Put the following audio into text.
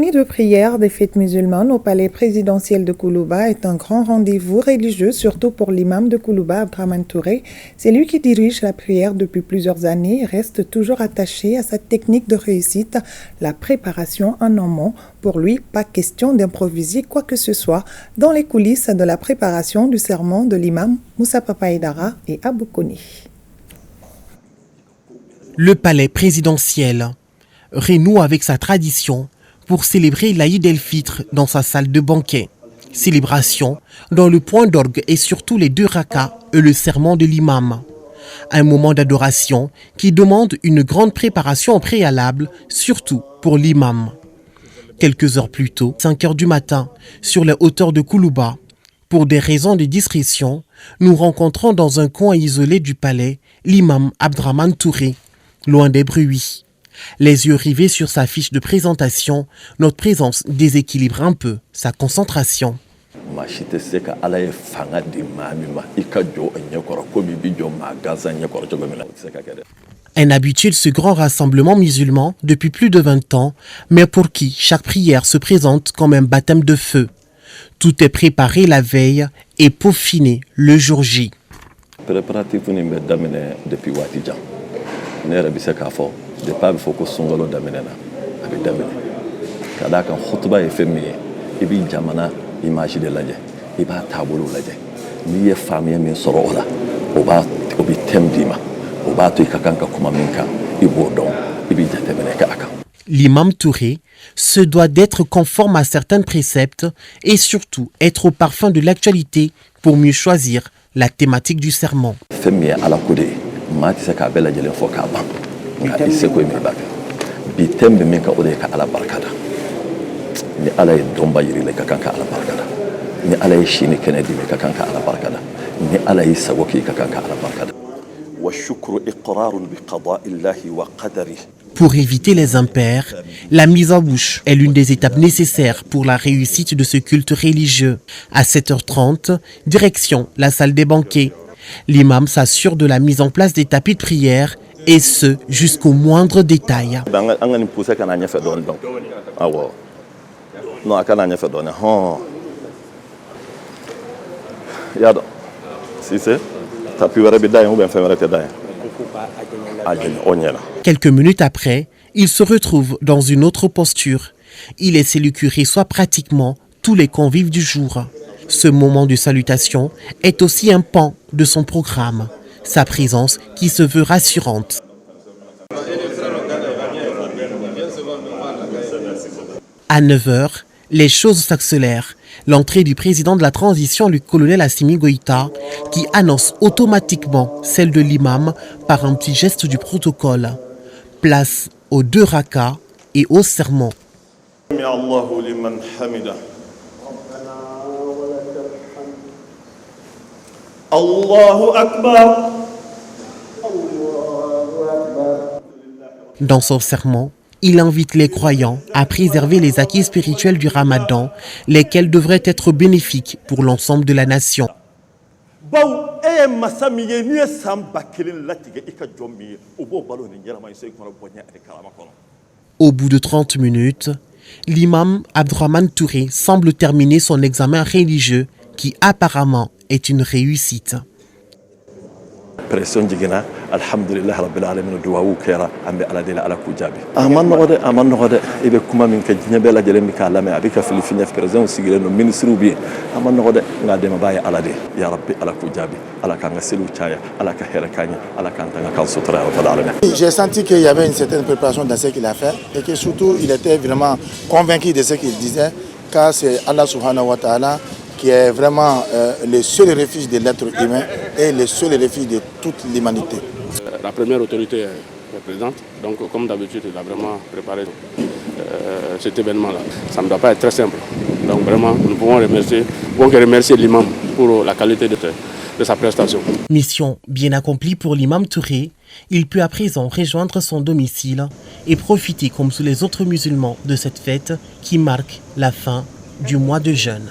cérémonie de prière des fêtes musulmanes au palais présidentiel de Koulouba est un grand rendez-vous religieux, surtout pour l'imam de Koulouba, Abdraman Touré. C'est lui qui dirige la prière depuis plusieurs années et reste toujours attaché à sa technique de réussite, la préparation en amont. Pour lui, pas question d'improviser quoi que ce soit dans les coulisses de la préparation du sermon de l'imam Moussa Papaïdara et Abou Koni. Le palais présidentiel renoue avec sa tradition pour célébrer l'Aïd el-Fitr dans sa salle de banquet. Célébration dans le point d'orgue et surtout les 2 rakas et le sermon de l'imam. Un moment d'adoration qui demande une grande préparation préalable, surtout pour l'imam. Quelques heures plus tôt, 5 heures du matin, sur les hauteurs de Koulouba, pour des raisons de discrétion, nous rencontrons dans un coin isolé du palais l'imam Abdraman Touré, loin des bruits. Les yeux rivés sur sa fiche de présentation, notre présence déséquilibre un peu sa concentration. Un habitué de ce grand rassemblement musulman depuis plus de 20 ans, mais pour qui chaque prière se présente comme un baptême de feu. Tout est préparé la veille et peaufiné le jour J. L'imam Touré se doit d'être conforme à certains préceptes et surtout être au parfum de l'actualité pour mieux choisir la thématique du sermon. Pour éviter les impairs, la mise en bouche est l'une des étapes nécessaires pour la réussite de ce culte religieux. À 7h30, direction la salle des banquets. L'imam s'assure de la mise en place des tapis de prière et ce, jusqu'au moindre détail. Quelques minutes après, il se retrouve dans une autre posture. Il laisse élucurer soit pratiquement tous les convives du jour. Ce moment de salutation est aussi un pan de son programme, sa présence qui se veut rassurante. À 9h, les choses s'accélèrent. L'entrée du président de la transition, le colonel Assimi Goïta, qui annonce automatiquement celle de l'imam par un petit geste du protocole. Place aux 2 rakas et au sermon. Dans son sermon, il invite les croyants à préserver les acquis spirituels du Ramadan, lesquels devraient être bénéfiques pour l'ensemble de la nation. Au bout de 30 minutes, l'imam Abdraman Touré semble terminer son examen religieux qui apparemment est une réussite. Alhamdulillah rabbil alamin duwawu kera ambe ala dela ala kujabi aman nogode ebe kuma min ka nyebe la jele mi ka lame abika filifinya president sigire no ministre bi aman nogode ngade ma baye ala de ya rabbi ala kujabi ala kanga selu chaya ala ka hera kanya ala kanga kan sutra rabbil alamin. J'ai senti qu'il y avait une certaine préparation dans ce qu'il a fait et que surtout il était vraiment convaincu de ce qu'il disait, car c'est Allah subhanahu wa ta'ala qui est vraiment le seul refuge de l'être humain et le seul refuge de toute l'humanité. La première autorité est présente, donc comme d'habitude, il a vraiment préparé cet événement-là. Ça ne doit pas être très simple. Donc vraiment, nous pouvons remercier l'imam pour la qualité de sa prestation. Mission bien accomplie pour l'imam Touré. Il peut à présent rejoindre son domicile et profiter comme tous les autres musulmans de cette fête qui marque la fin du mois de jeûne.